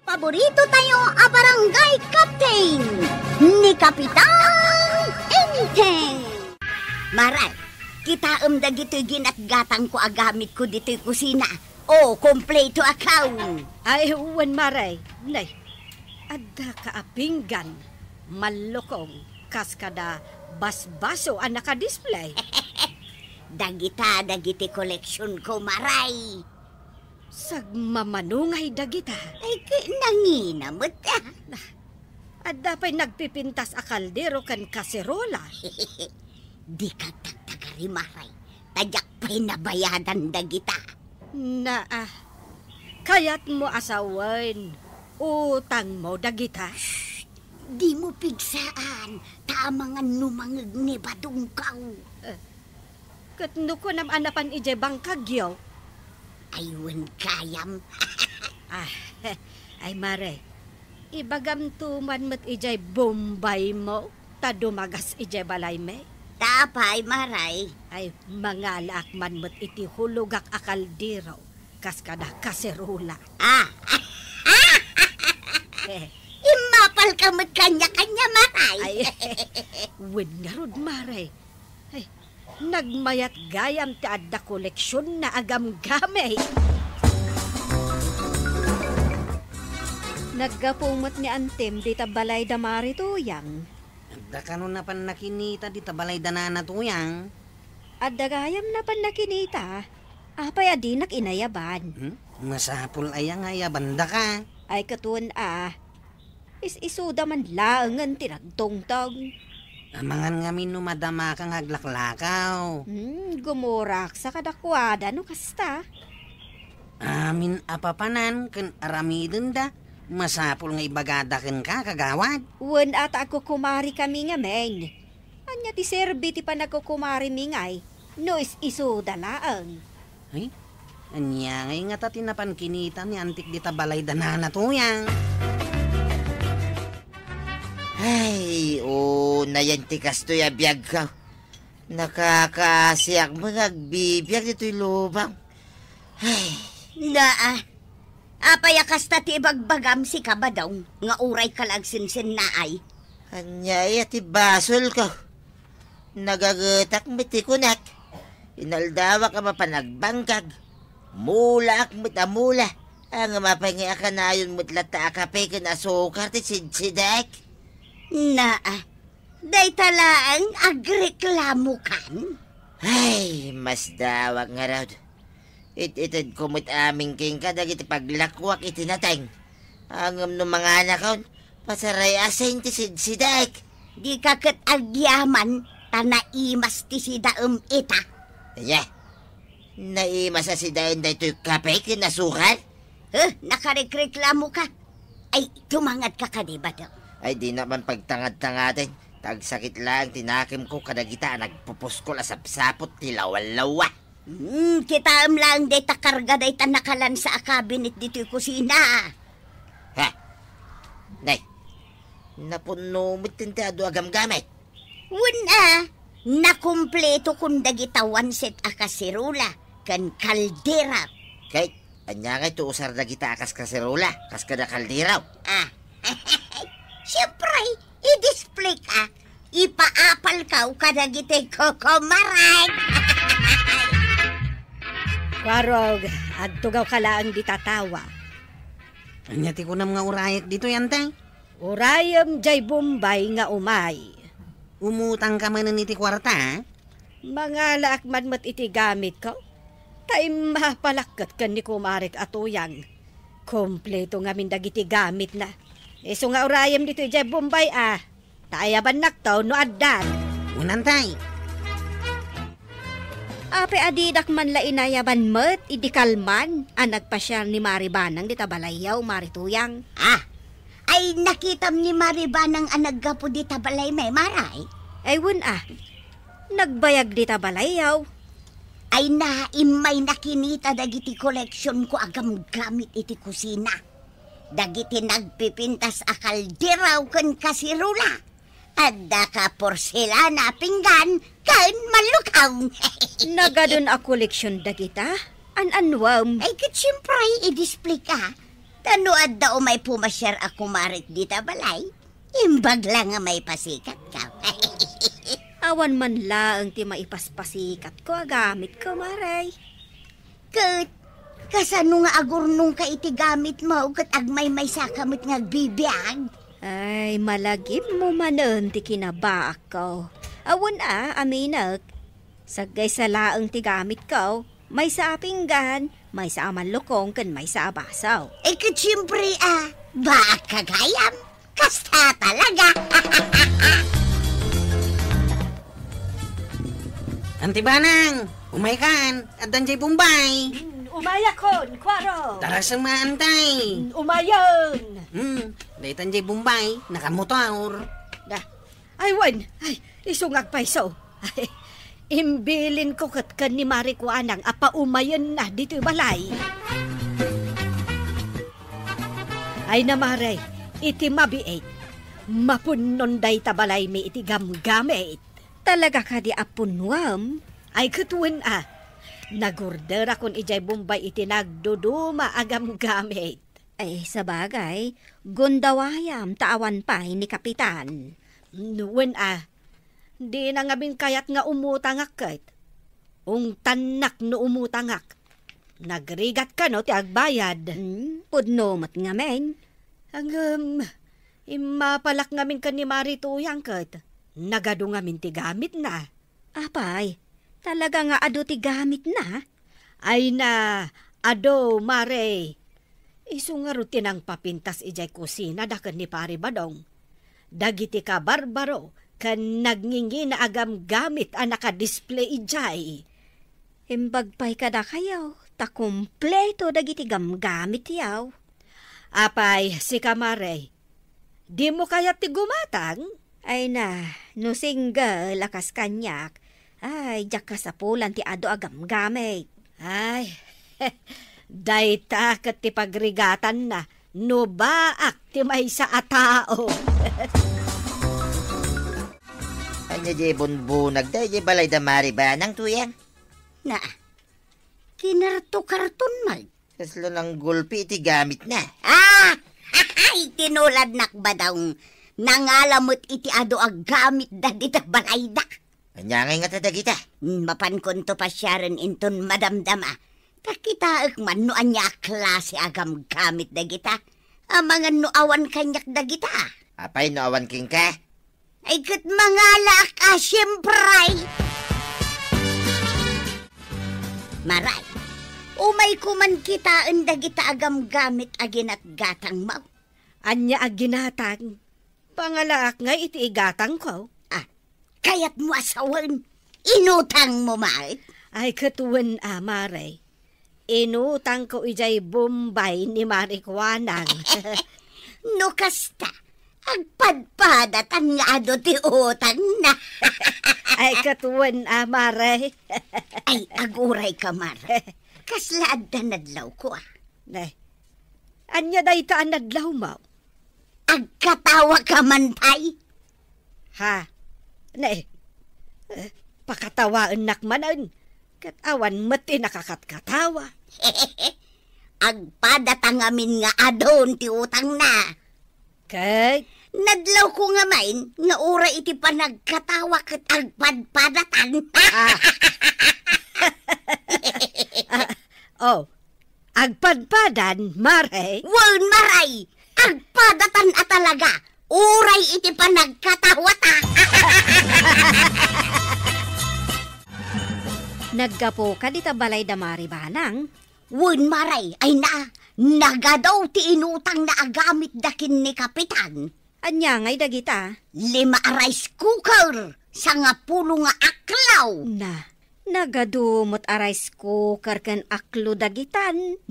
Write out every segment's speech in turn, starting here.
Paborito tayo a barangay captain ni Kapitan Enteng. Maray, kita dagito'y ginatgatang ko agamit ko dito'y kusina. O, kompleto account. Ay, huwan maray. Nay, adda ka apinggan. Malukong, kaskada, basbaso ang nakadisplay. Dagiti collection ko, maray. Sagmamanungay dagita. Ay, nanginamot ah. Adda pa'y nagpipintas a kaldero kan kaserola. Di ka tagtagari, maray. Tadyak pa'y nabayadan dagita. Kayat mo asawan. Utang mo dagita. Di mo pigsaan. Tamangan numangag ni badungkaw. Katno ko nam anapan ije bangkagyaw. Ayun kayam. Ay mare, ibagam tuman mat ijay Bombay mo, ta dumagas ijay balay me. Tapay maray. Ay mangalak man mat iti hulugak akaldiro, kaskada kaserula. Imapal ka mat kanya-kanya maray. Ay, win nga rod mare. Ay, nagmayat gayam ti adda koleksyon na agam-gamay. Naggapumot ni Antem di tabalay da mari tuyang. Adda ka nun na pan nakinita di tabalay da na tuyang. Adda gayam na pan nakinita. Apay adi nakinayaban. Masapul ayang ayabanda ka. Ay katun Is-isuda man laangan tinagtongtong. Amangan nga madama kang aglaklakaw. Gumurak sa kadakwada no kasta. Amin apapanan kan aramidin da. Masapul nga ibagadakin ka kagawad. Wen ata ako kumari kami nga men. Anya ti serbi ti panagkukumari mingay. No is-isuda laang. Ay, anya ngay nga ta tinapan kinita ni antik di tabalay danana tuyang. Ay, nayan tikas to'y abiyag ka. Nakakasiyak mga agbibiyag dito'y lubang. Ay, Apay akasta ti ibagbagam si kabadaw, nga uray kalagsinsin na ay. anyay at ibasol ko. Nagagetak mitikunak. Inaldawa ka mapanagbangkag. Mula ak mitamula. Ang mapangi akanayon mutlata akape kan asukar ti sidsidak. Day talaang agreklamo kan? Ay, mas dawag nga raw. Itid kumot aming king kadag iti paglakwak itinatang. Angam no mga anak pasaray asayin ti sidsidak. Di kakat agyaman, tanaimas ti sidaem ita. Anya, naimas sa sidayan da ito'y kape kinasukar? Nakarekreklamo ka? Ay, tumangat ka kadiba daw. Ay, di naman pagtangad-tangatin. Tagsakit lang, tinakim ko kadagita, nagpupuskol asap-sapot, tilawal-lawa. Kita lang day takarga day tanakalan sa kabinet dito'y kusina. Ha? Nay, napuno mo tintado agam-gamay. Nakumpleto kung dagita one set akasirula, kan kaldera. Kahit, anya nga ito usar dagita akas kaserula, kas kada kaldiraw. Siyempre, i-display ka. Ipaapal ka kadagitay kokomarag. Warog, adtugaw kalaang di tatawa. Anya ti ko na mga urayek dito yantay. Urayam jay Bombay nga umay. Umutang ka man iti kwarta, ha? Mga laakman mat iti gamit ko. Tay mapalakat kan ni kumarik atuyang. Kompleto nga mindagiti gamit na. Iso nga urayam dito jay Bombay Tayaban naktaw no addan. Unantay. Ape adidak man la inayaban met idikalman. Nagpasyal ni Maribanang di tabalayaw marituyang. Ay nakitam ni Maribanang anaggapo di tabalay may maray. Ay wun nagbayag di tabalayaw. Ay naimay nakinita dagiti collection ko agam gamit iti kusina. Dagiti nagpipintas akaldiraw kan kasirula. Adda ka porselana pinggan kan malukaw. Nagadon a koleksyon dagita? An-anwam. Ay kat siyempre i-display ka. Tanuad daw may pumasyar ako marit dita balay. Imbag lang nga may pasikat ka. Awan man laang ti maipaspasikat ko, agamit ko, maray. Kat, kasano nga agurnong ka iti gamit mo kat agmay may sakamot nga bibiyag? Ay, malagip mo manon ti kinabaak ko. Awan aminag. Sagay sa laang ti gamit ko, may sa apinggan, may sa amanlokong, kan may sa abasaw. Kat siyempre baak kagayam. Kasta talaga. Antibanang, umaykan, at danjay Bombay. Umayakon, kwaro. Tara sa maantay. Umayon. Dahi tanjay Bombay, nakamotor. Ay, wan. Ay, isungag pa iso. Ay, imbilin ko katkan ni Marikuanang apa umayon na dito balay. Ay namaray, iti mabiit. Mapunon day tabalay mi iti gamgamit. Talaga ka di apunwam? Ay katuan nagorder akon ijay Bombay iti nagduduma agam gamit. Ay, sabagay, gundawayam taawan pa ni Kapitan. Nuwan di na ngabing kayat nga umutangak kat. Ung tanak no umutangak. Nagrigat ka no ti agbayad. Pudno mat nga men. Ang imapalak ngamin ka ni Marituyang kat. Nagado ngamin ti gamit na. Apay, talaga nga ado ti gamit na? Ay na, ado, Mare. Isu nga rutin ang papintas ijay kusina dakan ni Pari Badong. Dagiti ka barbaro, kan nagngingi na agam gamit ang nakadisplay ijay. Himbagpay ka da kayaw, ta kumpleto dagiti gamgamit yaw. Apay, si Kamare, di mo kaya ti gumatang? Ay na, no single lakas kanyak, ay jak ka sa pulan ti ado agam gamit. Ay, dayta kat ti pagrigatan na, no baak ti may sa atao. Anya di bunbunag da, di balay da maribanang tuyang. Na, kinarto-karton mag. Kaslo ng gulpi iti gamit na. Ay, tinulad nakba daw. Nangalamot iti ado ag gamit da dita balay da. Anya nga tada kita. Mapan konto pa siya rin inton madamdama. Takita man no anya klase agam gamit da kita. Mga no awan kanyak da kita. Apay no awan king ka. Ay kat mangalak siyempre. Maray, umay kuman kita anda kita agam gamit aginat gatang mau. Anya aginatang. Pangalaak nga iti igatang ko. Kaya't mo asawan, inutang mo mait. Ay katuwan Mare. Inutang ko ijay Bombay ni Marikuanang. No kasta, agpadpadat ang ado ti utang na. Ay katuwan Mare. Ay aguray ka Mare. Kaslaad na nadlaw ko Nay, anya day taan nadlaw mo? Agkatawa ka man tay. Ha? Nay, pakatawaan nakmanan. Katawan mati nakakatkatawa. Agpadatang amin nga adon ti utang na. Kay? Nadlaw ko nga main, nga ura iti panagkatawa kat agpadpadatan. Agpadpadan, Mare? Wan maray, agpadatan at talaga. Uray iti panagkatawata. Naggapo ka di tabalay da maribanang? Wan maray, ay nagadaw ti inutang na agamit dakin ni Kapitan. Anya ngay dagita? 5 rice cooker, 10 nga aklaw. Na, nagadumot a rice cooker kan aklo dagitan.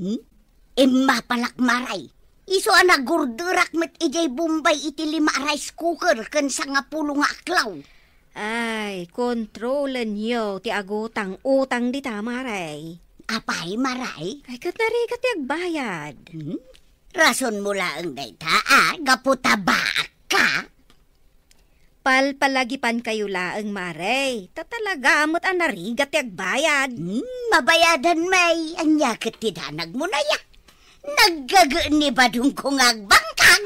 Mapalak maray. Iso nagurdurak met ijay Bombay iti 5 rice cooker kan 10 nga aklaw. Ay, kontrolan niyo ti agutang utang di tamaray. Apay maray? Ay, kat narikat ti agbayad. Rason mo lang dayta, gaputaba ka. Palpalagipan kayo laang maray. Tatalaga amot ang narigat ti agbayad. Mabayadan may, anya kat ti danag mo na ya. Naggaga ni badung ko ngagbangkang.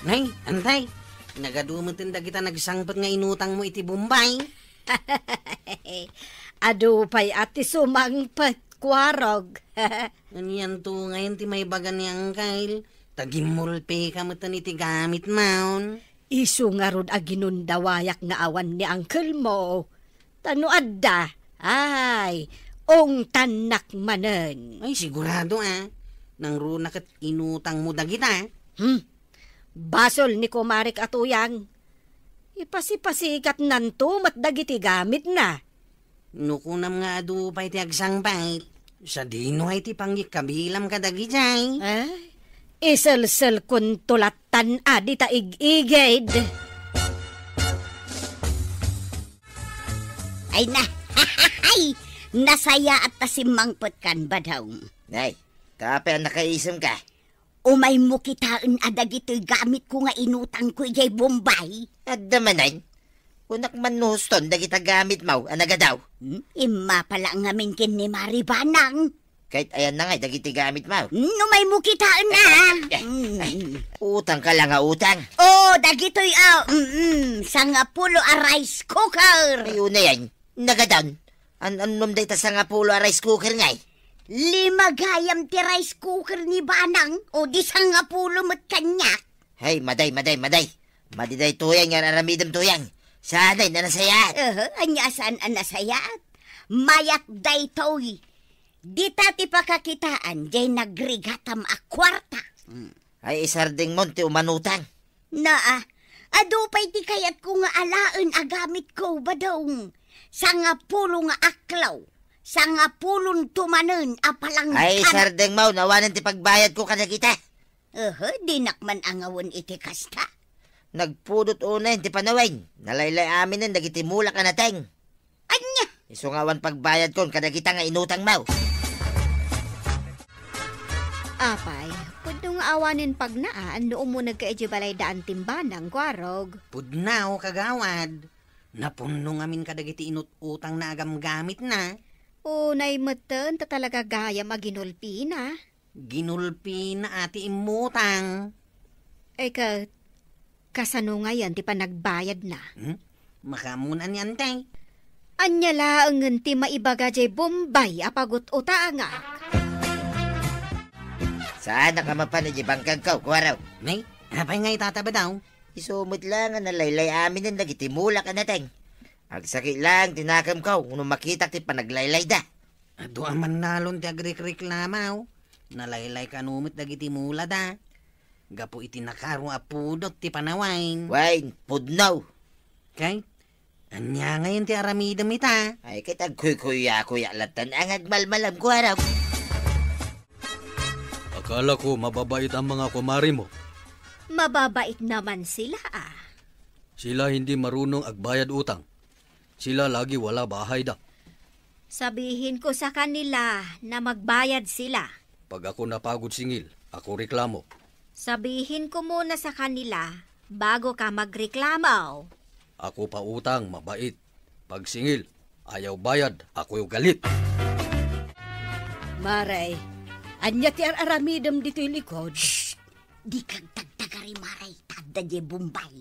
Nay, antay. Nagadumatin da kita nagsangpat nga inutang mo iti Bombay. Adu pa'y ati sumangpat, kwarog. Anyan to ngayon ti may bagan ni Angkail. Tagimulpe ka matan iti gamit maun. Isu nga rod aginundawayak nga awan ni uncle mo. Tano adda, ay, ong tanak manen. Ay, sigurado Nang runakat inutang mo da kita. Basol ni kumarik atuyang. Ipasipasikat nanto mat dagiti gamit na. Nukunam nga adu pa'y ti agsangpait. Sa dino ay ti panggikabilam ka dagi jay. Ay, isel-sel kun tulatan adi ta ig-igid. Ay na, ay, nasaya at tasimangpot kan ba daw? Nay, kape ang nakaisam ka. Umay mo kitaan adag ito'y gamit ko nga inutang ko ijay Bombay. At damanan, unak man nuston dagita gamit mo, anaga daw. Ima pala nga minkin ni Maribanang. Kahit ayan na nga, dagiti gamit mo. Umay mo kitaan na. Utang ka lang utang. Oh, dagito'y sangapulo a rice cooker. Ayun na yan, nagadan. Anom day ta sa nga pulo a rice cooker ngay. 5 gayam ti rice cooker ni Banang o di sangapulo mo't kanyak. Hey, maday. Madiday tuyang yan, aramidam tuyang. Sana'y nanasaya. Anyasan ang nasayat. Mayak day toy. Di tati pakakitaan, jay nagrigatam a kwarta. Ay isarding monte umanutang. Naa, adupay ti kayat ko nga alaan agamit ko badong. Sangapulo nga aklaw. Sangapulon tumanen apalang Ay isarding mo, nawanan ti pagbayad ko kada kita. Di nakman angawon iti kasta. Nagpudot una ti panawin. Nalaylay amin ng dagiti mulak na nateng. Anya! Isungawan pagbayad ko kada kita nga inutang mo. Apay, pudong awanin pag naan noong mo nagkaedyo balay daan timbanang, kwarog. Pudnaw kagawad. Napuno ngamin kadagiti inutang na agam gamit na. Unay meten ta talaga gayam aginulpi na. Ginulpi na ati imutang. Ay kasano ngayon ti pa nagbayad na. Makamunan yan tay. Anya laangan ti maibaga jay Bombay apagot utangak. Saan ka mapanay bangkang ko, kwaraw? Nay, apay nga itataba daw. Isumot lang ang nalaylay amin ng dagiti mulak na nateng. Agsakit lang, tinakam ko, kung makita ti panaglaylay da. Ado aman nalon ti agreklamaw. Nalaylay ka numit dagiti mula da. Gapo iti nakaro apudot ti panawain. Wain, pudnaw. Kay, anya ngayon ti aramidam ita. Ay, kitag kuya latan ang agmalmalam kwaraw. Akala ko mababait ang mga kumari mo. Mababait naman sila Sila hindi marunong agbayad utang. Sila lagi wala bahay da. Sabihin ko sa kanila na magbayad sila. Pag ako napagod singil, ako reklamo. Sabihin ko muna sa kanila bago ka magreklamo. Ako pa utang, mabait. Pag singil, ayaw bayad, ako yung galit. Maray, anya ti aramidam dito'y likod. Di kag tagtagari maray, tadda di Bombay.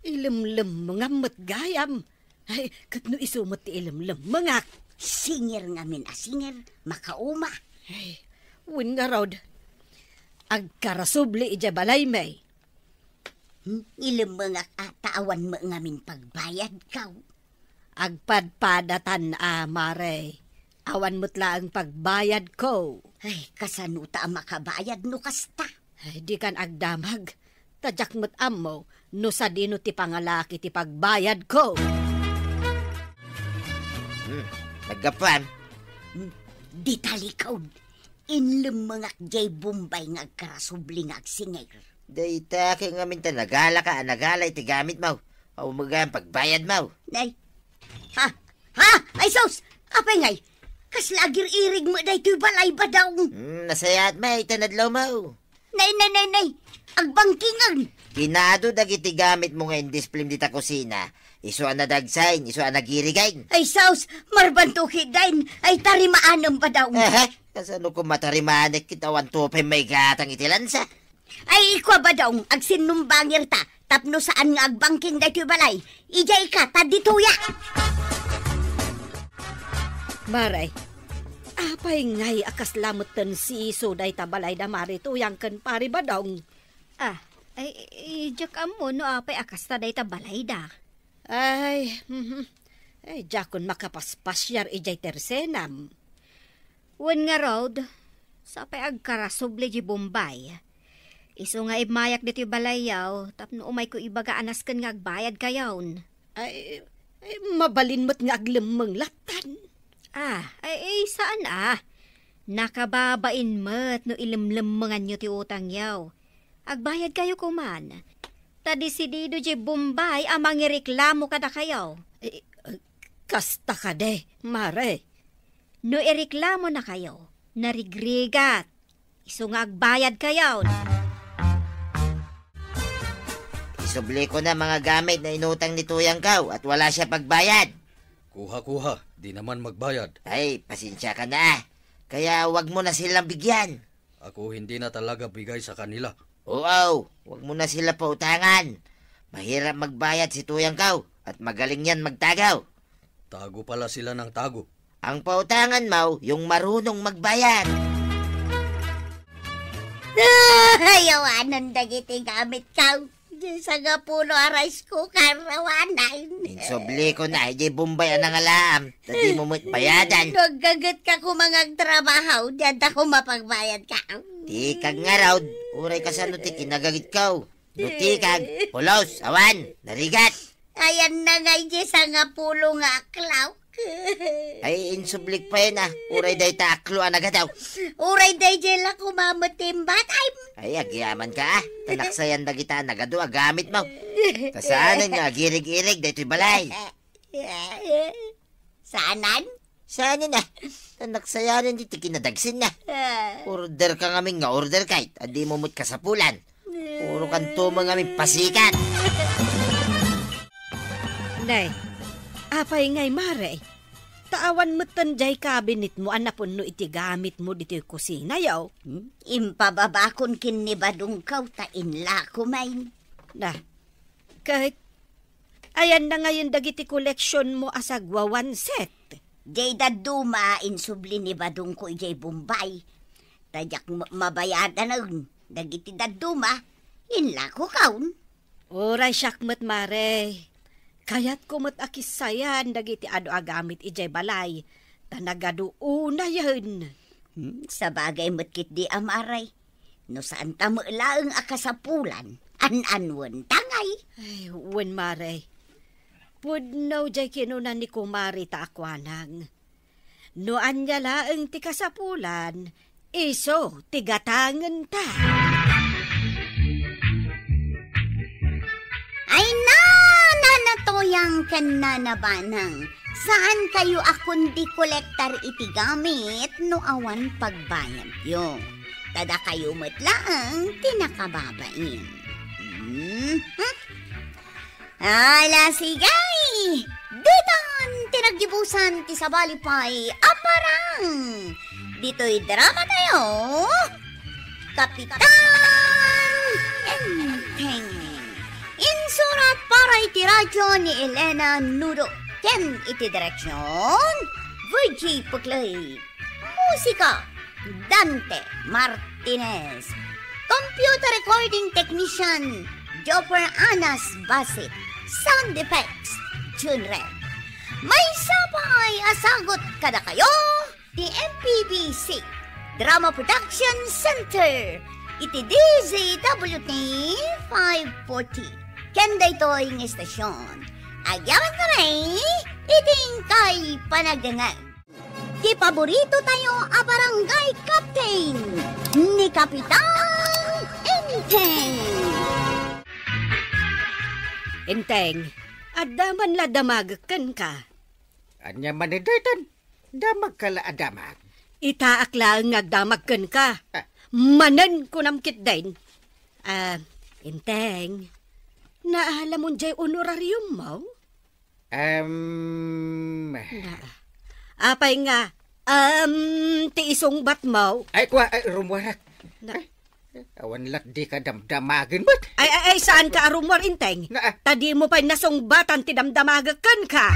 Ilimlim mga matgayam. Ay, katno isumot ti ilimlim mga. Singir nga min singir, makauma. Ay, win nga rod. Agkarasubli ija balay may. Ilim mga taawan mo nga min pagbayad kaw. Agpadpadatan mare. Awan mo't lang pagbayad ko. Ay, kasanuta makabayad no kasta. Ay, di kan agdamag. Tadyak mo't amo, no sa dino ti pangalaki ti pagbayad ko. Naggapan. Di talikaw. Inlim mga jay Bombay nga agkarasubli nga agsingir. Dayta kay nga minta nagala ka, nagala iti gamit mo. O umaga ang pagbayad mo. Nay. Ha? Ay sos! Apay ngay! Kaslagir irig mo day to'y balay ba daw? Nasayat may tanadlaw mo. Nay! Agbangkingan! Kinado dagiti gamit mo nga in display dita kusina. Iso ang nadagsain, iso ang nagirigain. Ay saus, marbantuki dain, ay tarimaanam pa daw. Kasano ko matarimanik kitawan tupay may gatang itilansa? Ay ikwa ba daw, ag sinumbangir ta, tapno saan nga agbangking daytoy balay, ijay ka, tadituya. Maray, apay ngay akas lamutan si iso day tabalay da marito yang kan pari ba daw? Ay, jak amo no apay akas ta day tabalay da. Ay, jakon makapaspasyar ijay tersenam. Wen nga road, sapay agkarasuble di Bombay. Iso nga imayak dito balayaw, tapno umay ko ibaga anaskan nga agbayad kayawn. Ay mabalin mo't nga aglemeng latan. Ay, saan Nakababain mo't no ilimlemengan nyo ti utang yaw. Agbayad kayo kuman. Tadisidido di Bombay amang ireklamo kada kayaw. Kasta ka de, mare. No ireklamo na kayo, narigrigat. Iso nga agbayad kayaw. Isubli ko na mga gamit na inutang ni Tuyang Kaw at wala siya pagbayad. Kuha, di naman magbayad. Ay, pasensya ka na. Kaya wag mo na silang bigyan. Ako hindi na talaga bigay sa kanila. Oo, wag mo na sila pautangan. Mahirap magbayad si Tuyang Kaw at magaling yan magtagaw. Tago pala sila ng tago. Ang pautangan mo, yung marunong magbayad. Ayawanan dagiti gamit ka. Sa nga puno arais ko karawanan. Insobli ko na, di Bombay ang nangalaam. Tadi mo mo't bayadan. Nagagat ka kumangag trabaho, diyan ako mapagbayad ka. Tikag nga raw, uray ka sa nuti kinagagit ka. Nutikag, pulos, awan, narigat. Ayan na nga sa nga pulo nga aklaw. Ay, insublik pa yun uray day ta aklo anagadaw. Uray day jela kumamutimbat. Ay, agyaman ka Tanaksayan na kita nagado agamit mo. Kasaanan nga, girig-irig dayto'y balay. Saanan? Saanan Tanaksayanan dito kinadagsin na. Order ka ngaming nga order kahit. Adi mo mo't kasapulan. Puro kanto mo ngaming pasikat. Nay, apay ngay mare. Taawan mo tanjay cabinet mo anapon no iti gamit mo dito yung kusina yaw. Impababakon kinibadong kaw ta inla kumain. Na, kahit ayan na ngayon dagiti koleksyon mo asagwa one set. Jay daduma insubli ni badong ko ijay Bombay. Tadyak mabayadan na dagiti daduma inla ko kaun. Oray syakmat mare. Kayat kumot akisayan dagiti ado agamit ijay balay. Tanagado una yun. Sa bagay matkit di amaray. No saan tamo laeng akasapulan. An-anwan tangay. Ay, wen mare. Pudno jay kinunan ni kumari ta akwanang. No anya laeng ti kasapulan. Iso tigatangan ta. Ay na! Nanatoyang kananabanang. Saan kayo akong di kolektar iti gamit no awan pagbayad yo? Tada kayo matlaang tinakababain. Ala sigay! Ditan tinagdibusan ti sabalipay aparang. Dito'y drama tayo. Kapitan Enteng. Insurat para iti radyo ni Elena Nudo. Ken iti direksyon, Virgie Puglay. Musika, Dante Martinez. Computer recording technician, Jopper Anas Basit. Sound effects, June Red. May sapay asagot kada kayo, di MPBC, Drama Production Center. Iti DZWT 540. Kenda ito ang estasyon. Agyawan ka rin, iting kay panagdangan. Di paborito tayo a barangay captain ni Kapitan Enteng. Enteng, adaman la damagkan ka. Anya maniditan, damag ka la adamag. Itaakla ang agdamagkan ka. Manan ko namkit din. Enteng, naala mo jay honorarium mo? Apay nga, tiisong bat mo? Ay, kuha, rumwara. Na- Awan lat di ka damdamagin ba't? Ay, saan ka arumor, Inteng? Na, Tadi mo pa nasungbatan ti damdamagakan ka.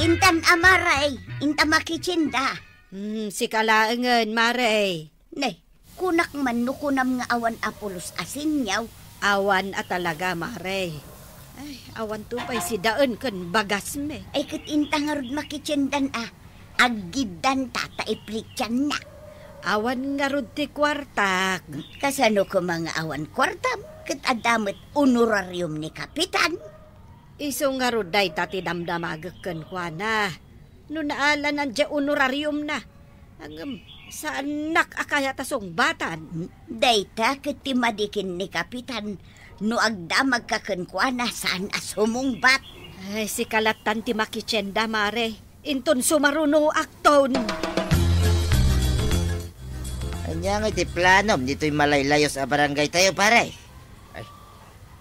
Intan amaray, inta makichinda. Si kalaangan, Mare. Ne, kunak man no kunam nga awan apulos asinyaw. Awan at talaga, Mare. Ay, awan to pa'y si daan kan bagas me. Ay kat inta nga rod makichindan Agidan tata iplikyan na. Awan nga rod ti kwartak. Kasano ko mga awan kwartam, kat adamit honorarium ni Kapitan. Iso nga rod day tati damdamagakan kwa na. No naala nandiya honorarium na. Ang saan akaya tasong batan. Dayta kat timadikin ni Kapitan, no agdamag kakenkwana saan asumungbat. Ay, si kalatan ti makichenda, Mare. Inton sumaruno akton. Anya nga iti planom dito'y malaylayos a barangay tayo, pare.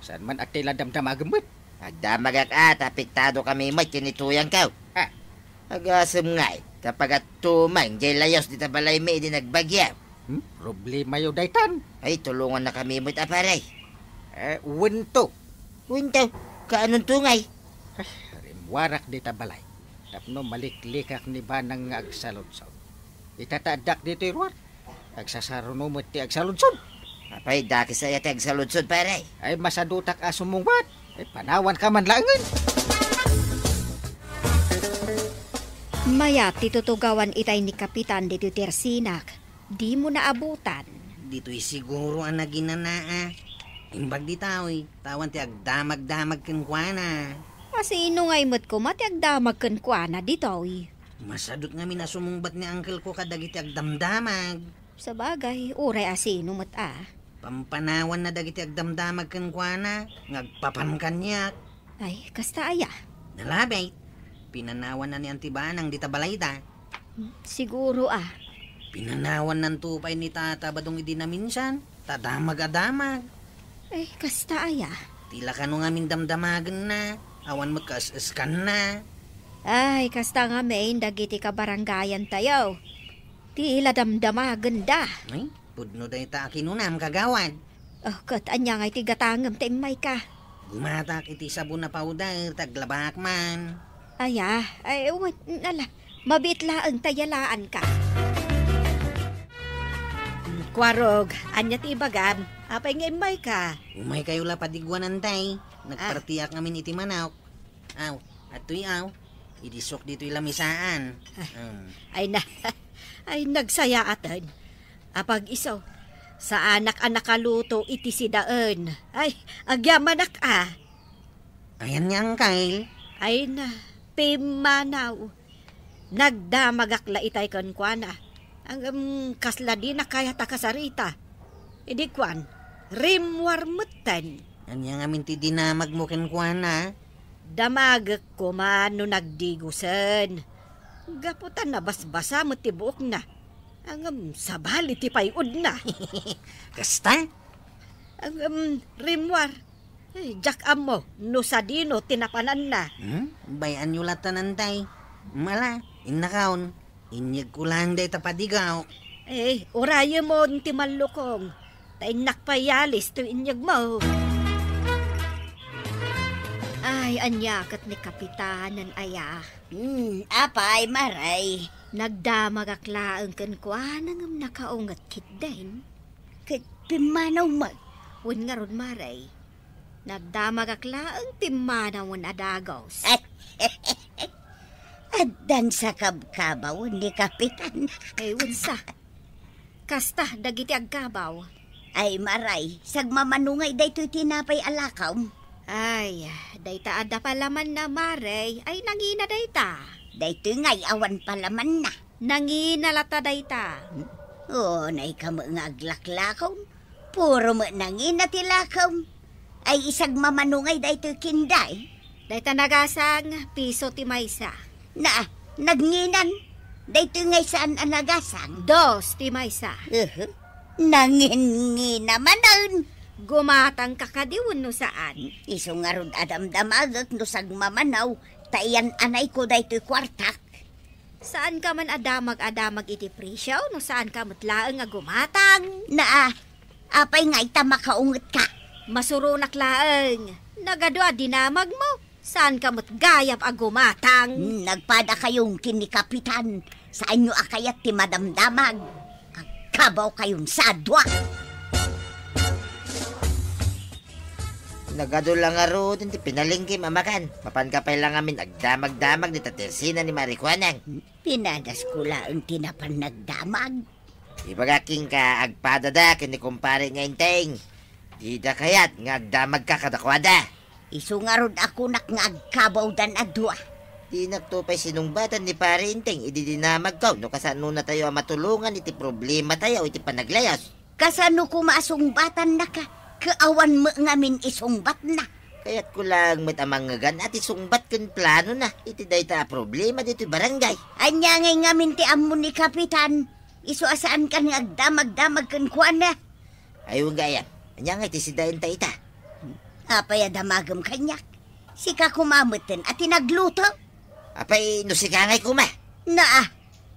saan man at tila damdamagin ba't? Agdamagak apiktado kami may tinituyang kaw. Ah. Agasam nga kapag at tumang jay layos dita balay may di nagbagyaw. Problema yun daytan. Ay, tulungan na kami mo't pare. Winto. Wintaw, kaanong tungay? Rimwarak di tabalay. Tapno maliklikak ni Banang nga agsaludsod. Itatadak dito irwar. Agsasaruno mo ti agsaludsod. Apay, dakis ay atag sa lutsod, pare. Ay masadutak asumungbat. Ay panawan ka man langan. Maya titutugawan itay ni Kapitan dito Tersinak. Di mo naabutan. Dito'y siguro ang naginanaa. Imbag di tao'y, tawan ti agdamag-damag kenkwana. Masino ngay mo't ko matiagdamag kan kwa na dito'y. Masadot nga minasumungbat ni uncle ko kadagiti agdamdamag. Sa bagay, uray asino mo't Pampanawan na dagiti agdamdamag kenkwana, ngagpapan kanyak. Ay, kasta aya. Nalabay, pinanawan na ni Antibanang di tabalayta. Siguro Pinanawan ng tupay ni tata badong idi na minsan, tadamag-adamag. Ay, kasta aya. Tila ka nung amin damdamagan na, awan magkas-iskan na. Ay, kasta nga main dagiti kabarangayan tayo. Tila damdamagan da. Ay, pudno day ta akinunam kagawad. Oh, kat anya ngay tigatangam taimay ka. Gumatak iti sabon na powder, taglabak man. Aya, ay, nala, mabitlaang tayalaan ka. Kwarog, anya ti ibagam. Apay nga imay ka. Umay kayo la padigwanan tay. Nagpartiyak ngamin iti manawk. Aw, ato'y aw. Idisok dito'y lamisaan. Ay nagsaya atan. Apag iso, sa anak-anak kaluto iti si daan. Ay, agyamanak Ayan nga ang Kyle. Ay na, pimanaw. Nagdamagakla itay kankwana. Ang kasla di na kaya takasarita. Idi kwan, rimwarmutan. Anya nga minti dinamag mo kenkwana. Damagak ko man no nagdigusan. Gaputan na basbasa mo tibuok na. Ang sabali ti payod na. Kasta? Ang rimwar. Ay, jak amo, no sadino tinapanan na. Bayan nyo latanan tay. Mala, innakaon. Inyag ko lang day tapadigaw. Oraya mo ti malukong. Tainak payalis to inyag mo. Ay, anyakat ni Kapitanan aya. Apay, maray. Nagdamagaklaan kan kwa nangam nakaungat kit din. Kat pimanaw mag. Wen nga ron maray. Nagdamagaklaan timanawan adagos. Addan sa kabkabaw ni Kapitan. Ay, unsa. Kasta, dagiti agkabaw. Ay, maray. Sagmamanungay daytoy tinapay alakaw. Ay, dayta ada palaman na maray. Ay, nangina dayta. Daytoy ngay awan palaman na. Nangina lata dayta. Nay ka mga aglaklakaw. Puro mo nangina tilakaw. Ay, isag mamanungay daytoy kinday. Dayta nagasang piso ti maysa. Nagnginan. Daytoy ngay saan anagasang. 2 ti maysa. Nangingina manan. Gumatang kakadiwan no saan. Iso nga rod adamdamagak no sagmamanaw, tayan anay ko daytoy kwartak. Saan ka man adamag-adamag iti presyo no saan ka matlaang nga gumatang? Naa, apay nga ita makaungot ka. Masurunak laang. Nagadwa dinamag mo. Saan ka matgayap a gumatang? Nagpada kayong kinikapitan. Sa inyo akayat ti madamdamag. Kabaw kayong sadwa. Nagado lang nga ro, hindi pinalingkim amakan. Mapankapay lang amin agdamag-damag ni tatersina ni Marijuanang. Pinadas ko lang tinapan nagdamag. Ibagaking ka agpadada kini kumpare nga inteng. Di da kayat nga agdamag ka kadakwada. Iso nga rod ako nga agkabaw dan adwa. Di nagtupay sinungbatan ni pare inteng, ididinamag ka. No kasano na tayo matulungan iti problema tayo iti panaglayas. Kasano ko masungbatan na ka? Kaawan mo ngamin isungbat na. Kaya't ko lang matamangagan at isungbat kan plano na. Iti dayta problema dito barangay. Anya ngay ngamin ti amon ni Kapitan. Iso asaan ka nga agdamag-damag kan kuwan na. Ayun gayam, anya nga iti sidayin ta ita. Apay adamagam kanyak. Sika kumamutin at tinagluto. Apay nusikangay kuma. Naa,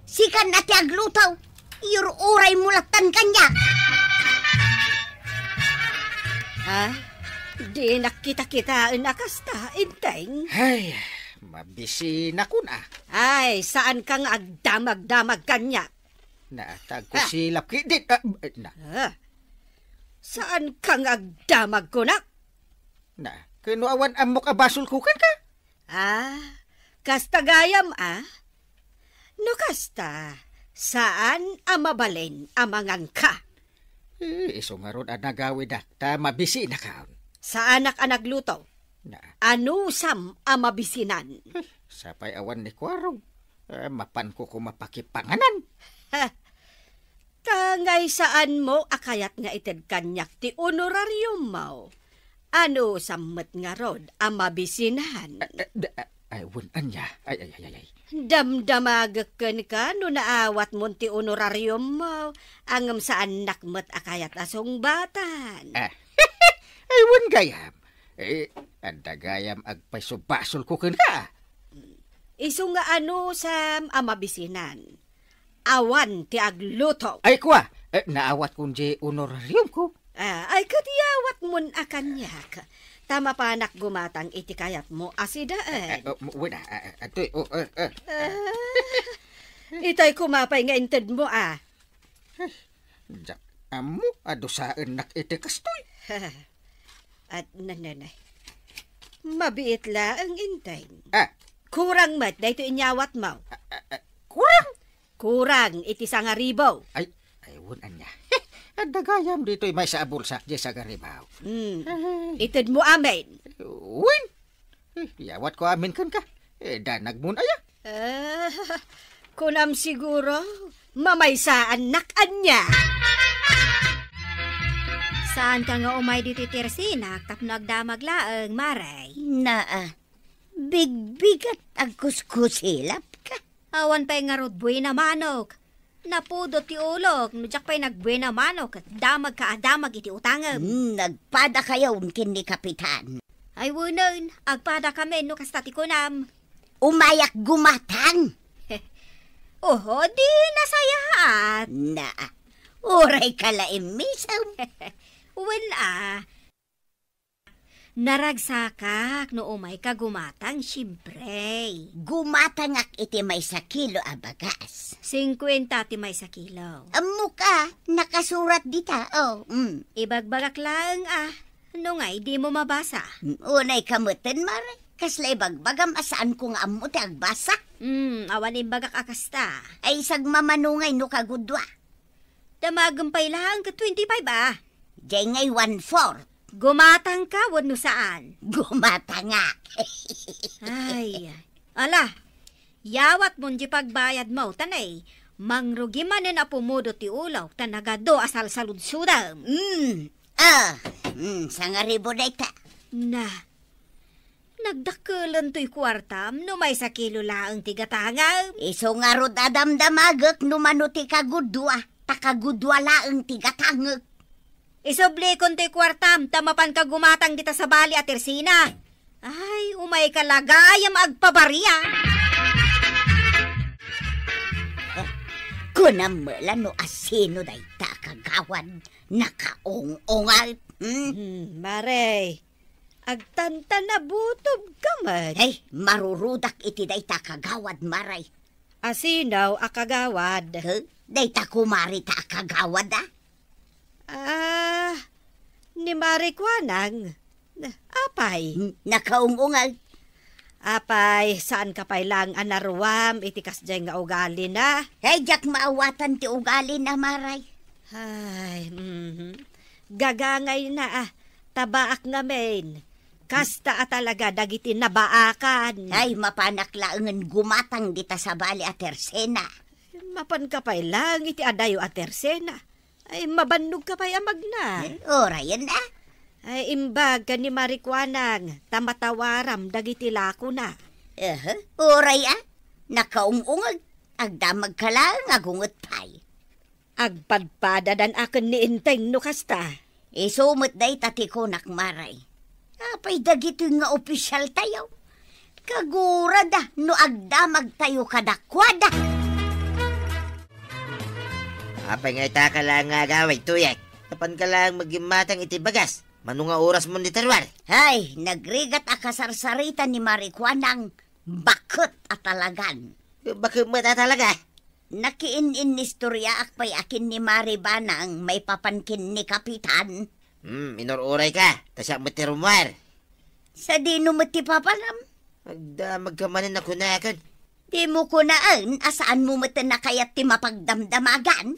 sika na ti agluto. Iuray mulatan kanyak. Ha? Di nakita-kitaan na kasta, inteng. Ay, mabisi na ko na. Ay, saan kang agdamag-damag kanya? Naatag ko silap kidit. Saan kang agdamag ko na? Kinuawan amok abasol kukan ka? Kasta gayam No kasta, saan amabalin amangang ka? Iso nga ron nagawi ta mabisi na kaon. Sa anak anagluto, anusam amabisinan. Sapay awan ni Kwarog, mapan ko mapakipanganan. Tangay saan mo akayat nga ited kanyak ti honorarium mo. Ano sammet nga rod amabisinan. Ay, wunan niya. Ay. Damdamagakan ka no naawat mo ti honorarium mo. Angam sa anak mo't akayat asong batan. Ay, wun gayam. Anda gayam agpaisubasol ko ka. Iso nga ano sa amabisinan. Awan ti agluto. Ay, kwa. Naawat kong di honorarium ko. Ay katiyawat mon akanyak. Tama pa anak gumatang iti kayat mo asidaan. Wala, atoy, Itay kumapay nga inted mo Jak, amo, adosaan nak iti kastoy. At nanay, mabiit la ang intay. Kurang mat, dahito inyawat mo. Kurang? Kurang, iti sangaribaw. Ay, wunan niya. Ang dagayam dito'y may sa bulsa, di sa garibaw. Ited mo amin. Win! Yawat ko amin kan ka. Danag mo na ya. Kunam siguro, mamaysaan nakanya. Saan ka nga umay dito tirsinak tapno agdamag laeng, Maray? Naa, bigbigat agkuskusilap ka. Awan pa'y nga rod buhay na manok. Napudo ti ulok, nujak pa'y nagbuhay na manok at damag ka adamag iti utangam. Nagpada kayo kin ni Kapitan. Ay wunon, agpada kami no kastati kunam. Umayak gumatang. Oho, di nasayahat. Naa, uray ka laim misam. Wala. Naragsakak no umay ka gumatang, siyempre. Gumatang ak iti may sa kilo abagas. 50 ti may sa kilo. Muka, nakasurat dita, Ibagbagak lang no ngay di mo mabasa. Unay kamutin, Mare. Kasla ibagbagam asaan ko nga amo ti agbasa. Awan imbagak akasta. Ay sagmamanungay no kagudwa. Damagumpay lang ka 25 Jay ngay 1/4. Gumatang ka, wano saan? Gumatang nga. Ay, ala, yawat mon di pagbayad mo, tanay, mangrugi manin apumudo ti ulaw, tanagado asal salud-sudam. Sangaribo na ita. Nagdakulan to'y kwartam, no may sa kilo laang tigatangam. Iso nga ro dadamdamagak, numano ti kagudwa, takagudwa laang tigatangag. Isoble kon te kwartam, tamapan ka gumatang dita sa bali at Tersina. Ay, umay kalagayam agpabarya. Kunamala no asino day ta kagawad, nakaong-ongal. Mare, agtanta na butob ka man. Hey, marurudak iti day ta kagawad, maray. Asinaw akagawad. Day ta kumari ta kagawad, Ni Mare Kwanang. Apay. Nakaung-ungal. Apay, saan ka pay lang anaruam, itikas dyan nga ugali na. Hey, jak maawatan ti ugali na, maray. Ay, gagangay na tabaak ngamen. Kasta talaga dagiti nabaakan. Ay, mapanaklaangan gumatang dita sa bali at Tersena. Mapan ka pay lang, iti adayo at Tersena. Ay, mabannog ka pa'y amag na. Ora yan na. Ay, imbag ka ni Marikwanang, tamatawaram, dagiti lako na. Oray nakaungungag. Agdamag ka lang, agungot pa'y. Agpadpadadan akin ni Inteng no kasta. Sumot day tati ko nakmaray. Apay dagito nga opisyal tayo. Kagurada no agdamag tayo kadakwada. Apay nga ita ka lang nga gaway, tuyak. Tapan ka lang magimatang itibagas. Mano nga oras mo ni Tarwar? Ay, nagrigat akasarsarita ni Marikwanang bakit atalagan. Bakit mo talaga? Nakiin-in istorya akpay akin ni Maribanang may papankin ni Kapitan. Inururay ka. Tasyak mo tirumwar. Sa dino mo ti papalam? Agdamag ka manin ako na akon. Di mo kunaan, asaan mo mo na kayat ti mapagdamdamagan?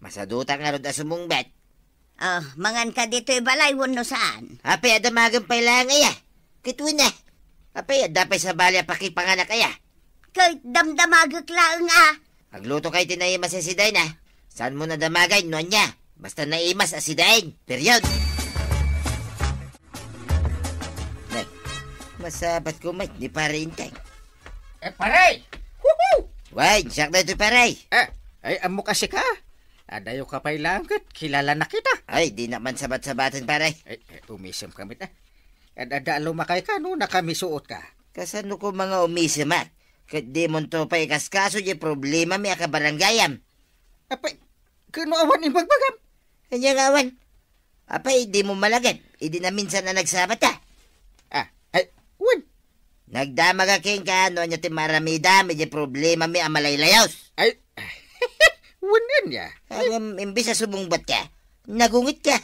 Masaduta nga ron asumong bet. Mangan ka dito'y balay, no saan? Apay, adamagang pailang aya. Kitwin na. Apay, adapay sa balya pakipanganak aya. Kahit damdamagak lang Agluto kay tinaimas si Sidain Saan mo na damagay, noon niya? Basta naimas si Sidain. Period. Nay, masabat ko mat, di para intay. Paray! Woohoo! Why, siyak na ito paray. Ay, amo kasi ka. Adayo ka pa'y langkat, kilala na kita. Ay, di naman sabat-sabatan paray. Umisim kami na. Adalo makay ka, no, nakamisuot ka. Kasano ko mga umisimat? Kat di mo to pa ikaskaso di problema may akabarangayam. Apay, kano awan ibagbagam? Kanya nga awan. Apay, di mo malagad. Idi na minsan na nagsabat Wan. Nagdamag aking ka, no niya timaramida, may di problema may amalaylayos. Wanan niya. Imbis na sumungbat ka, nagungit ka.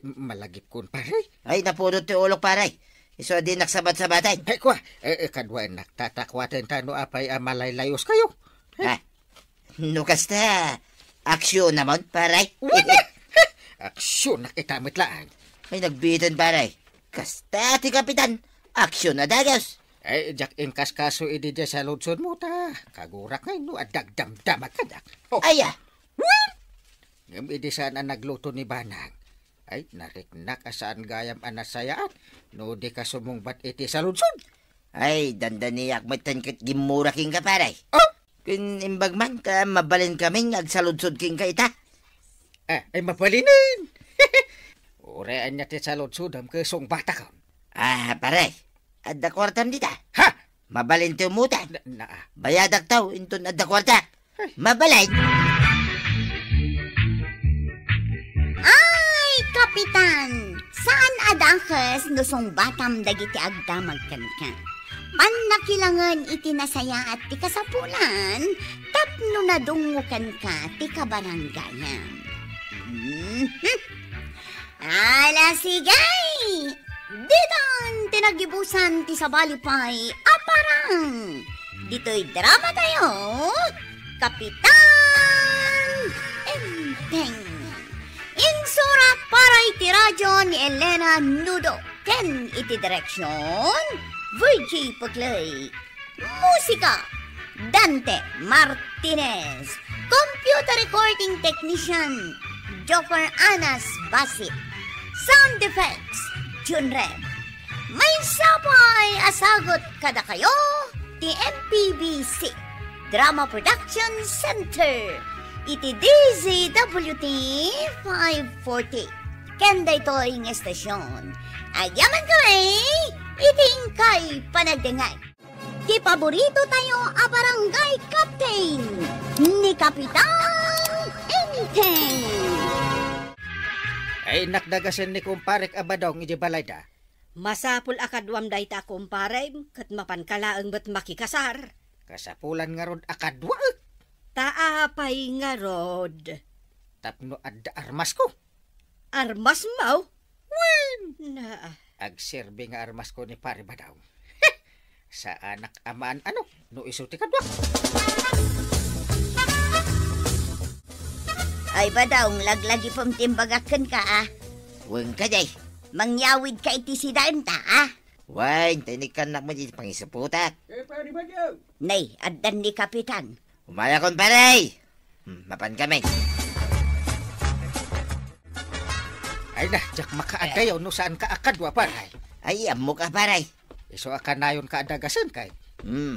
Malagip kun paray. Ay, napudot ti ulok paray. Iso di naksabat-sabatan. Kadwa nagtatakwatan tano apay amalaylayos kayo. No kasta, aksyon naman paray. Aksyon nakitamit lang. Ay, nagbitan paray. Kasta ti kapitan, aksyon na dagos. Jak ingkas kaso idi dya sa lodsod mo ta. Kagurak ngay no, adagdamdamat ka dak. Aya. Ngam idi sana nagluto ni Banang. Ay, nariknak asaan gayam anasayaan. No, di ka sumungbat iti sa lodsod. Ay, dandaniyak matan kat gimuraking ka paray. Kun imbagman ka, mabalin kaming agsaludsod king ka ita. Ay, mapalinin. Urean niya ti sa lodsod am kesong bata ka. Paray. Adda kwartam dita. Ha? Mabalin ti umutan. Bayadak tao, inton adda kwarta. Mabalin. Ay, Kapitan! Saan adangkas nusong batam dagiti agdamag kan? Man nakilangan iti nasaya at ti kasapulan, tapno na dungukan ka ti kabarangayam. Ala sigay! Ditan tinagibusan ti sabalipay aparang. Dito'y drama tayo, Kapitan Enteng. Insurat para iti radyo ni Elena Nudo. Ken iti direksyon, Virgie Puglay. Musika, Dante Martinez. Computer recording technician, Joker Anas Basit. Sound effects, Junrem. May sapay asagot kada kayo, ti MPBC Drama Production Center. Iti DZWT 540. Kanda ito ang estasyon. Ayaman kami, iting kay panagdangay. Di paborito tayo a barangay captain ni Kapitan Enteng. Ay nakdagasan ni kumparek abadong iti balay da. Masapul akadwam day ta kumpare, kat mapankalaang ba't makikasar. Kasapulan nga rod akadwa. Taapay nga rod. Tapno adda armas ko. Armas mo? Na, Agserbe nga armas ko ni pare badaw. Sa anak amaan no isuti kadwa. Ay badaong laglagi pamtimbagakan ka Huwag ka day. Mangyawid ka iti sidaan ta Why, tinikan na mo dito pangisuputat. Nay, addan ni Kapitan. Umaya kon paray. Mapan kami. Ay na, jak makaadayaw no saan ka akadwa paray. Ay, amo ka paray. Iso akanayon ka adagasan kay.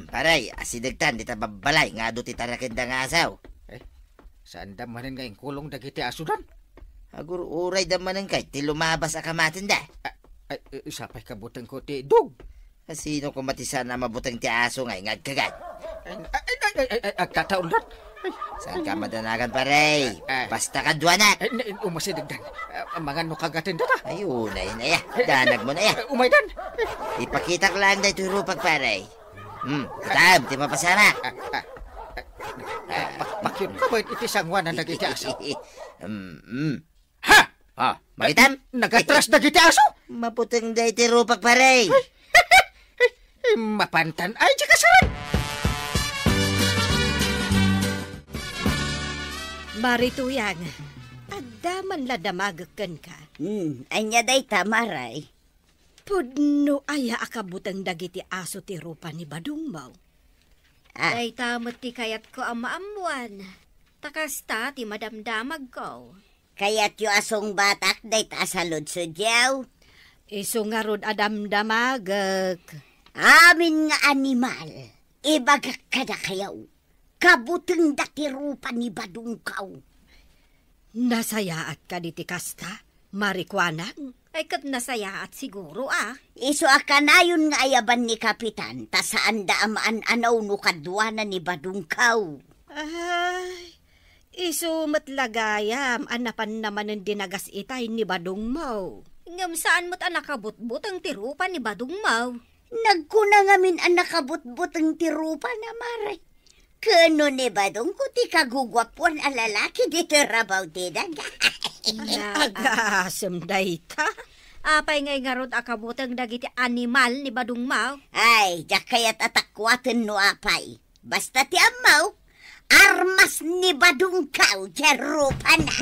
Paray, asidagtan, di ta babalay, nga do ti tarakenda nga asaw. Saan damanin nga yung kulong dagiti asudan? Agur uray damanin kay, ti lumabas akamatin da. Ay, isapay kabutang ko ti dog. Sino ko matisa na mabutang ti aso nga, ingad kagad. Ay, agtataon lang. Saan ka madanagan paray? Basta ka duwanak. Umasidagdan. Mga nukagatin data. Ay, unay na ya. Danag mo na ya. Umaydan. Ipakita ko lang na ito rupag paray. Tam, di mapasama. Makyun ka ba iti sangwan na nagiti aso? Ha? Oh, makitam? Nagatras nagiti aso? Maputang da iti rupag paray. Mapantan ay di kasaran. Marituyang, adda man la damagakan ka. Anya day tamaray. Pudno aya akabutang dagiti aso ti rupa ni Badong Mau. Ay tamot ti kayat ko ang maamuan. Takasta ti madamdamag ko. Kaya't yu asong batak day tasalod sudyaw. Iso nga rod adamdamagak. Amin nga animal, ibagak ka na kayaw. Kabuteng dati rupa ni Badong Kaw. Nasayaat ka di ti kasta, marikwanang. Ay kat nasaya at siguro Iso akanayon nga ayaban ni Kapitan, ta saan da amaan anaw no kadwana ni Badong Kaw. Ay, iso matlagayam, anapan naman ang dinagas itay ni Badong Mau. Ngam saan mo't nakabutbut ang tirupa ni Badong Mau? Nagkuna ngamin ang nakabutbut ang tirupa na mare. Kano ni Badong ko ti kagugwapuan ang lalaki dito rabaw tinag. Agasam dayta. Apay ngay nga rod akabutang dagiti animal ni Badong Mau. Ay, jak kaya't atakwaten no apay. Basta ti amaw, armas ni Badong Kaw, jarupa na.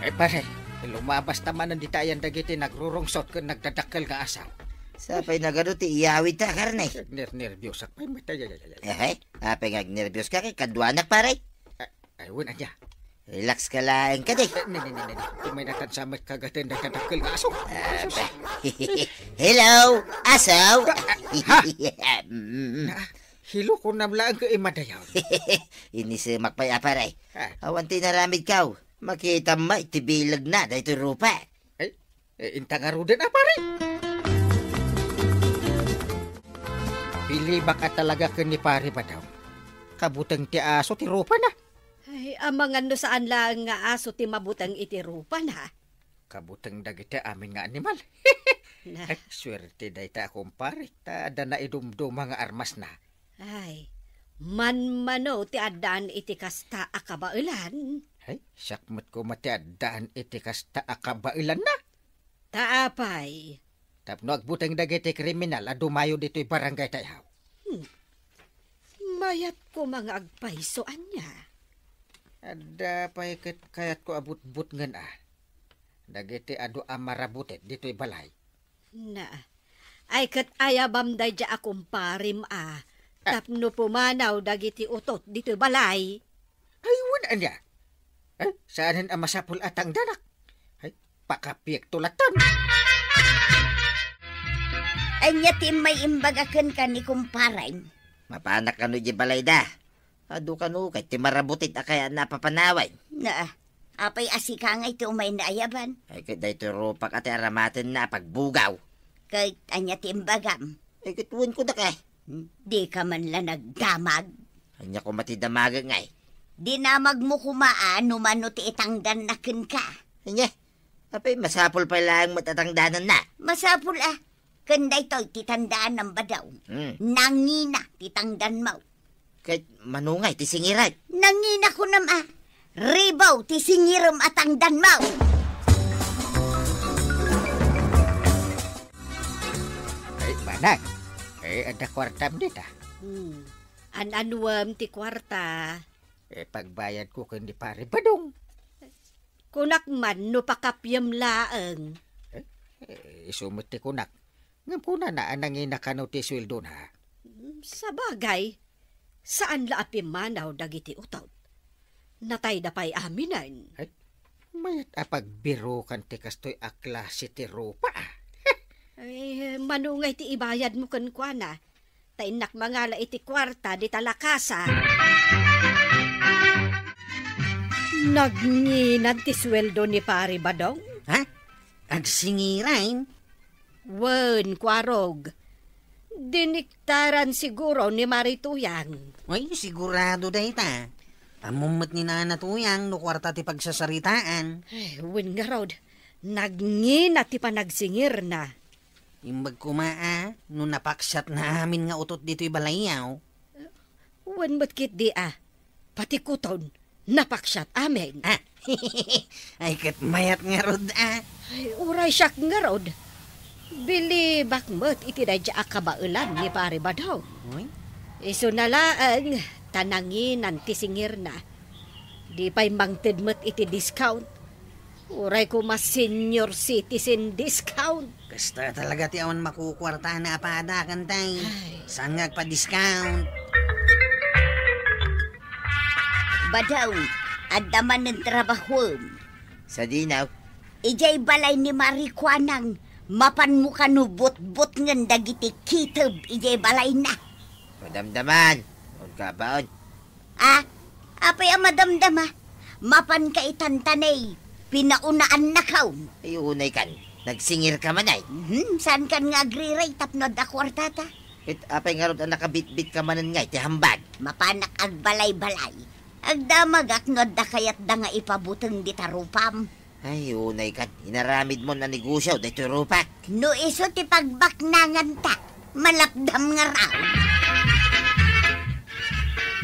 Ay pare, lumabas naman ang ditayan dagiti nagrurungsot kung nagdadakkel nga asaw. Sapay na gano ti iyawid ta karnay. Nervyos akpay matay. Apay nga nervyos ka kay kadwanak paray. Ay, wala niya. Relax ka lang ka di. May natansamit kagatin na kadakkel nga asaw. Hello, asaw. Hilo ko namlaan ko imadayaw. Inisimak pa aparay. Awan tinaramid kaw. Makita ma itibilag na dahito rupa. Ay, intang arudin aparay. Pili baka talaga ka ni pare ba daw? Kabutang ti aso ti rupa na. Ay, amangan no saan lang nga aso ti mabutang iti rupa na. Kabutang dagiti amin nga animal. Na. Ay, swerte dahi ta akong pare. Ta ada na idumdum mga armas na. Ay, manmano ti addaan iti kasta akabailan. Ay, sakmat ko matiadaan iti kasta akabailan na. Taapay. Tapno agbutang dagiti kriminal adumayo dito'y barangay tayaw. Mayat ko mga agpaisoan niya. Ada pa kayat ko abut-but ngan Dagiti adu amarabutet dito'y balay. Na, ay kat ayabam day dya akong parim Tapno pumanaw dagiti utot dito'y balay. Ay, wala niya. Ay, saanin ang masapul atang danak? Ay, pakapiek tulatan. Anya ti may imbagakan ka ni kumparay. Mapanak kanu di balay da. Adu kanu kay ti marabutit akaya napapanaway. Na, Apay asika nga ito umay naayaban. Ay kat daytoy rupak ati aramaten na pagbugaw. Kahit anya timbagam. Ay katuwan ko na kay. Di ka man lang nagdamag. Anya ko matidamaga ngay. Dinamag mo kumaan numano ti itangdan na kin ka. Anya, apay masapol pa lang matatangdanan na. Masapul Kanday to'y titandaan ng badaw. Nangina titangdan mo. Kahit manungay ti singiran. Nangina ko nama. Ribaw ti singiram atangdan mo. Ay, manang. Ay, ada kwartam dita. An-anuam ti kwarta. Pagbayad ko kundi pare badong. Kunak man no pakapyam laeng. Isumot ti kunak. Ngam kuna na anangin na kano ti sweldo na. Sa bagay, saan laapim manaw dagiti utaw? Natay dapay aminan. Ay, mayat apagbiro kan ti kastoy akla si ti rupa. Ay, manungay ti ibayad mo kan kuana. Tainak mangala iti kwarta di talakasa. Nagnginad ti sweldo ni pari badong? Ha? Agsingirain? Wen, kwarog. Diniktaran siguro ni Marituyang. Ay, sigurado dayta. Amumot ni Nana Tuyang no kwarta ti pagsasaritaan. Ay, wen nga rod. Nagnginad ti panagsingir na. Imbag kumaa, no napaksat na amin nga utot dito'y balayaw. Wen matkit di pati kuton, napaksyat amin. Ah, ay kat mayat nga rod Ay, uray siyak nga rod. Bili bakmet iti dadya akabaulan ni pare badaw. Uy? Iso nalaan, tanangin ang tisingir na. Di pa'y mangtidmet iti discount. Uray ko mas senior citizen discount. Kasta talaga ti awan makukwarta na apada kantay. Saan nga pa-discount? Badaw, adaman ng trabaho. Sa dinaw. Ijay balay ni Marikwanang. Mapan mo ka no bot-bot ngan dagiti kitab. Ijay balay na. Madamdaman. Huwag ka baon. Apay ang madamdama. Mapan ka itantanay. Pinaunaan na kaun. Ay unay kan. Nagsingir ka man ay. Saan kan nga agriray tapno da kwartata? It apay nga ron ang nakabit-bit ka manan ngay. Ti hambag. Mapanak ag balay-balay. Agdamagak no da kayat da nga ipabuteng di tarupam. Ay unay kan. Inaramid mo na negosyo. Dito rupak. No iso ti pagbaknangan ta. Malapdam nga raw.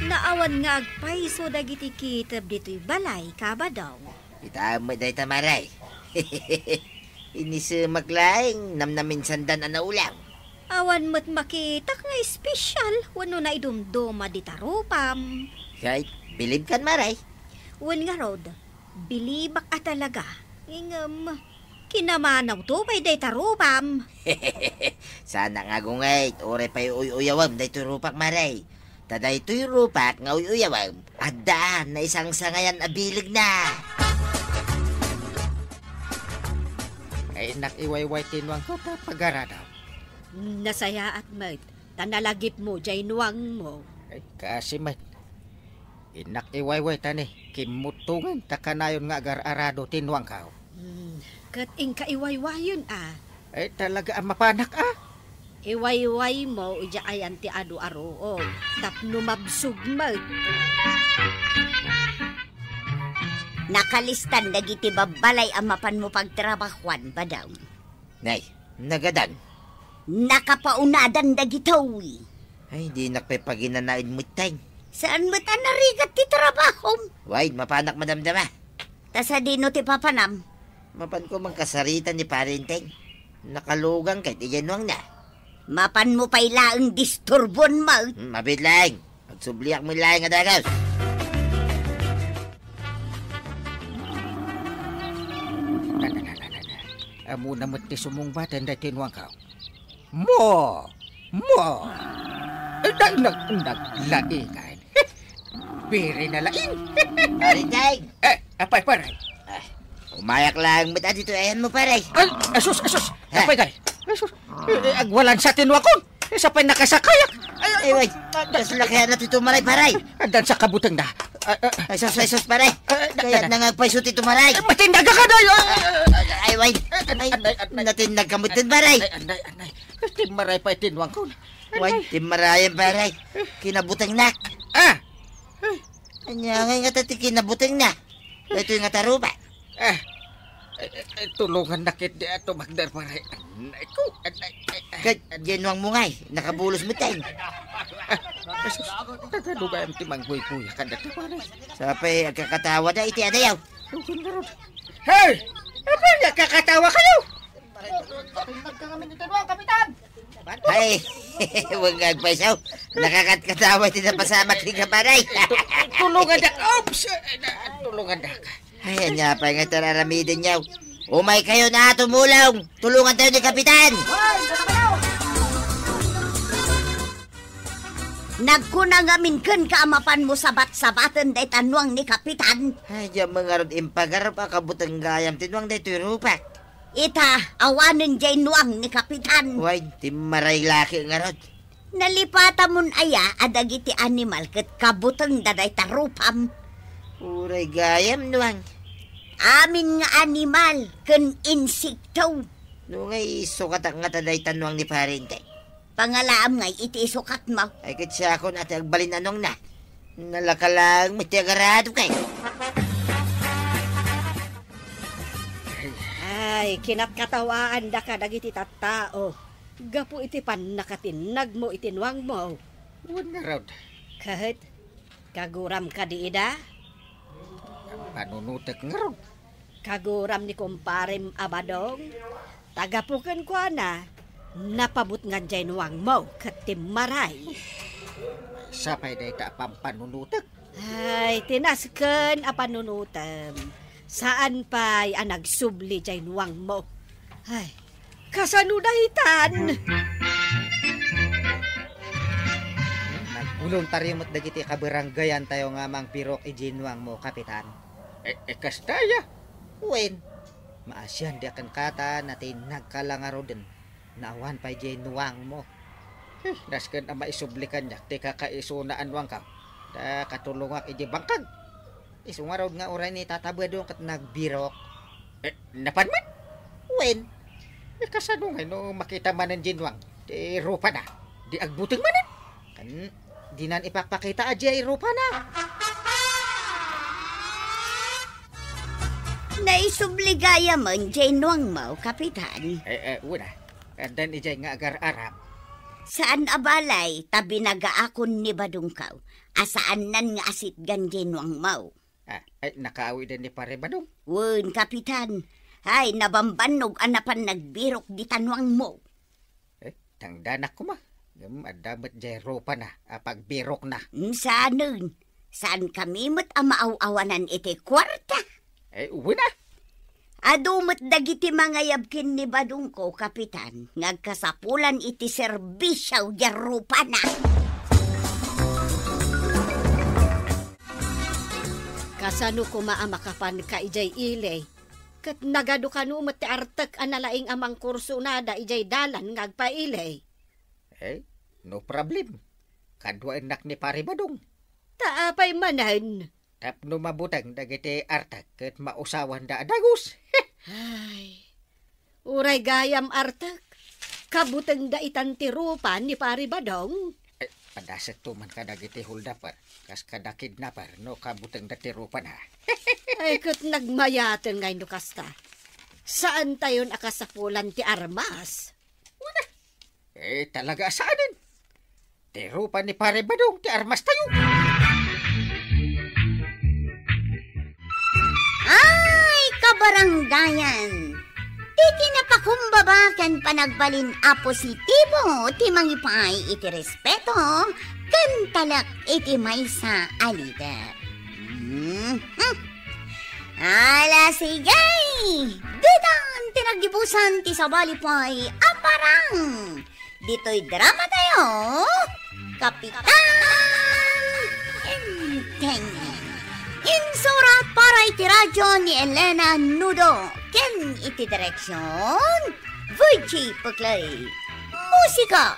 Naawan nga agpaiso dagiti kitab dito'y balay, kabadaw. Ita mo day tamaray. Inis maglaing namnamin sandan na ulam. Awan mo't makita nga espesyal, wano na idumduma di tarupam. Kahit bilib kan maray. Wan nga rod, bilibak talaga. Ingam, kinamanaw to pa'y day tarupam. Sana nga gungay, ore pa'y uyawam day turupak maray. Taday to'y rupak nga uyawam. Adaan na isang sangayan abilig na. Ay, nakiwayway tinuang ko ta pag-aradaw. Nasaya at mat, tanalagip mo, jay nuwang mo. Ay, kasi man. Inakiwayway tani, kimutungan takanayon nga agar-arado tinuang kao. Kat ing kaiwaywayon Ay, talaga ang mapanak Iwayway mo, uja ayan ti adu-aro. Tapno mabsug mat. Nakalistan dagiti babalay ang mapan mo pagtrabahuan ba daw? Nay, nagadan. Nakapaunadan dagitawi. Ay, di nakpagpaginanain mo tayng. Saan mo ta narigat ti trabahom? Wait, mapanak madamdama. Tasa dino ti papanam. Mapan ko magkasaritan ni parenteng. Nakalugang kahit iyanuang na. Mapan mo pa'y laang disturbon mo. Mabit lang. Magsubliak mo lang nga dagaw. Amo na mo't ti sumungbatan da tinuang kao. Mo! Ay, naglaingan. Biri na laing. Parenteng! Apay paray. Umayak lang. Ba't dito ayan mo paray? Asus! Apay gari. Asus! Agwalan sa tinuang ko. Isa pa'y nakasakayak. Ay, wait. Kasulakayan natin ito maray paray. Andan sa kabutang na. Ay, sus, paray. Kaya't nangagpaisot ito, maray. Matindag ka na! Ay, wait. Ay, natindag ka mo din, maray. Anay. Timaray pa itinwang ko. Wait, timarayan, paray. Kinabutang na. Anya nga tati kinabutang na. Ito yung taruba. Tulungan na kit di ato magdar paray. Anay ko. Kat, ginwang mo ngay. Nakabulos mo tayo. Tagalugay ang timang buhay-buhay ka dati paray. Sapay, agkakatawa na iti adayaw. Tukin na ron. Hey! Ano nakakatawa kayo? Ay, huwag agpaisaw. Nakakatkatawa iti na pasama kring kaparay. Tulungan na. Oops! Tulungan na ka. Ay, anya pa nga tararamidin niyaw. Umay kayo na tumulong. Tulungan tayo ni Kapitan. Nagkunangamin ken kaamapan mo sabat-sabatan day tanwang ni Kapitan. Ay, diyan mga rod impagarap akabutang gayam. Tinwang day turupak. Ita, awanin jay nuang ni Kapitan. Way, timaray laki nga rod. Nalipata mon aya adagiti animal ket kabutang daday tarupam. Uray gayam nuwang. Amin nga animal ken insekto. Nungay sukat nga taday tanwang ni Parente. Pangalaam ngay iti sukat mo. Ay katsa ako natin agbalin anong na. Nalakalang may tiagarado kay. Ay, kinatkatawaan da ka dagiti tattao. Gapu iti pan nakatinag mo itinwang mo. Huwag na ron. Kahit kaguram ka di ida. Panunutek nga ron. Kaguram ni kumparem Abadong. Tagapukan ko na. Napabut nga dyan wang mo katimaray. Sapay na ita pampanunutek. Ay, tinasken a panunutem. Saan pa'y nagsubli dyan wang mo? Ay, kasanudahitan. Nagboluntaryo mo't dagiti kabaranggayan tayo nga mang pirok ijinwang mo, Kapitan. Kastaya. Uwin, maasyan di akan kata natin nagkalangaro din. Naawan pa ijinwang mo. Nasken ang maisublikan niya. Di kakaisunaan wang ka. Da katulungak ijibangkag. Isungaraw nga oray ni tatabadong kat nagbirok. Napanman? Uwin, Kasanungay no makita man ng jinwang. Di rupa na. Di agbuting manin. kan di nan ipapakita aja rupa na. Naisubligaya man jay nuang mo, Kapitan. Una. And then ijay nga agar-arap. Saan abalay tabi nagaakon ni Badungkaw? Asaan nan nga asit ganjay nuang mo? Nakaawi din ni pare Badong. Wun, Kapitan. Ay, nabambanog anapan nagbirok di tanwang mo. Tangdanak ko ma. Adamat jay rupa na. Pagbirok na. Saan? Saan kami mo't amaaw-awanan iti kwarta? Una. Adumot dagiti mga yabkin ni Badungko, Kapitan. Ngagkasapulan iti serbisyaw di rupa na. Kasano ko maamakapan ka ijay ilay. Kat nagado ka no ti artek analaing amang kurso nada ijay dalan ngagpailay. No problem. Kadwa enak ni pare Badong. Taapay manan. Tapno mabutang dagiti artek ket mausawan da adagus. Ay, uray gayam artek. Kabuteng da itantirupan ni pare Badong. Padaset to man ka dagiti huldapar. Kas kada kidnapper no kabuteng da tirupan ha. Ay, kat nagmayaten ngay no kasta. Saan tayon akasapulan ti armas? Talaga saanin. Tirupan ni pare Badong ti armas tayo. Ay, kabaranggayan! Titi napakumbabakan panagbalin a positibo ti mangipay iti respeto ken talak iti maysa alida. Ala sigay! Ditan tinagibusan ti sabalipay aparang! Dito'y drama tayo, Kapitan Entengan. Insurat para iti radyo ni Elena Nudo. Ken iti direksyon, Virgie Puglay. Musika,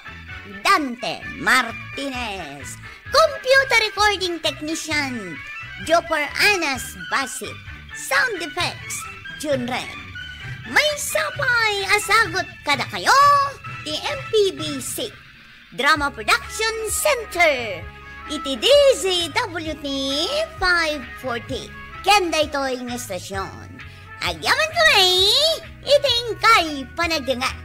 Dante Martinez. Computer recording technician, Jopper Anas Basit. Sound effects, June Red. May sapay asagot kada kayo, ti MPBC. Drama Production Center. Iti DZWT 540. Kenda ito'y ng estasyon. Agyaman kami, iting kay panagdingat.